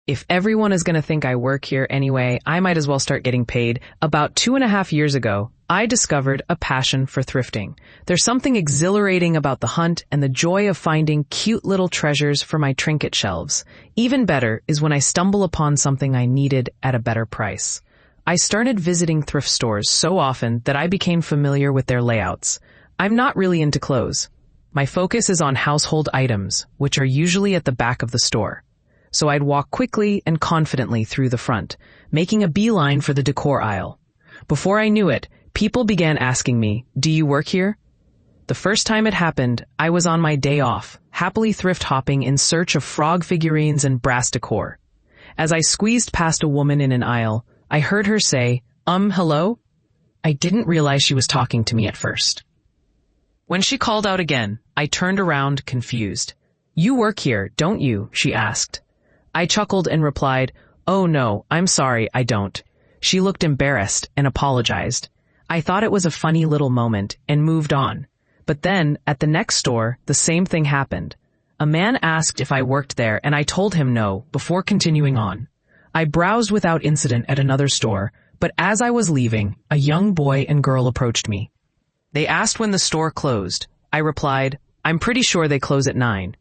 If everyone is going to think I work here anyway, I might as well start getting paid. About 2.5 years ago, I discovered a passion for thrifting. There's something exhilarating about the hunt and the joy of finding cute little treasures for my trinket shelves. Even better is when I stumble upon something I needed at a better price. I started visiting thrift stores so often that I became familiar with their layouts. I'm not really into clothes. My focus is on household items, which are usually at the back of the store. So I'd walk quickly and confidently through the front, making a beeline for the decor aisle. Before I knew it, people began asking me, "Do you work here?" The first time it happened, I was on my day off, happily thrift hopping in search of frog figurines and brass decor. As I squeezed past a woman in an aisle, I heard her say, hello?" I didn't realize she was talking to me at first. When she called out again, I turned around, confused. "You work here, don't you?" she asked. I chuckled and replied, "Oh no, I'm sorry, I don't." She looked embarrassed and apologized. I thought it was a funny little moment and moved on. But then, at the next store, the same thing happened. A man asked if I worked there and I told him no before continuing on. I browsed without incident at another store, but as I was leaving, a young boy and girl approached me. They asked when the store closed. I replied, "I'm pretty sure they close at 9.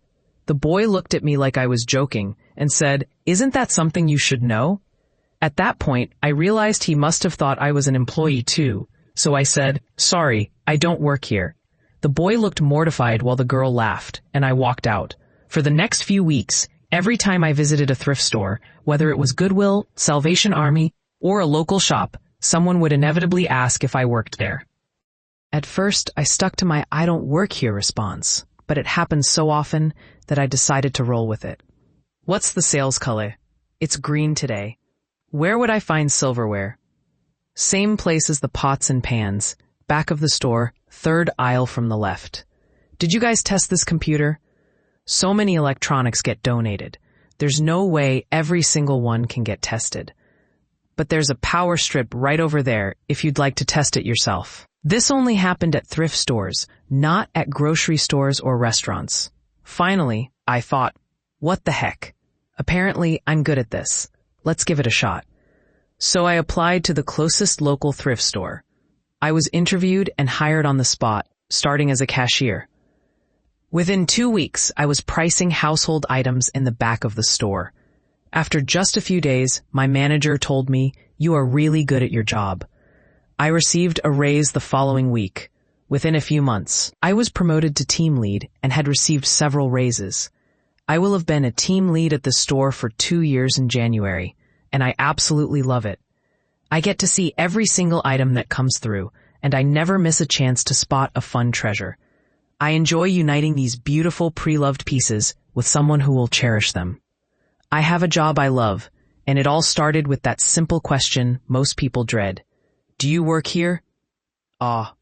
The boy looked at me like I was joking and said, "Isn't that something you should know?" At that point, I realized he must have thought I was an employee too, so I said, "Sorry, I don't work here." The boy looked mortified while the girl laughed, and I walked out. For the next few weeks, every time I visited a thrift store, whether it was Goodwill, Salvation Army, or a local shop, someone would inevitably ask if I worked there. At first, I stuck to my "I don't work here" response, but it happened so often that I decided to roll with it. What's the sales color? It's green today. Where would I find silverware? Same place as the pots and pans. Back of the store, third aisle from the left. Did you guys test this computer? So many electronics get donated. There's no way every single one can get tested. But there's a power strip right over there if you'd like to test it yourself. This only happened at thrift stores, not at grocery stores or restaurants. Finally, I thought, what the heck? Apparently, I'm good at this. Let's give it a shot. So I applied to the closest local thrift store. I was interviewed and hired on the spot, starting as a cashier. Within 2 weeks, I was pricing household items in the back of the store. After just a few days, my manager told me, "You are really good at your job." I received a raise the following week. Within a few months, I was promoted to team lead and had received several raises. I will have been a team lead at the store for 2 years in January, and I absolutely love it. I get to see every single item that comes through, and I never miss a chance to spot a fun treasure. I enjoy uniting these beautiful pre-loved pieces with someone who will cherish them. I have a job I love, and it all started with that simple question most people dread. Do you work here? Ah,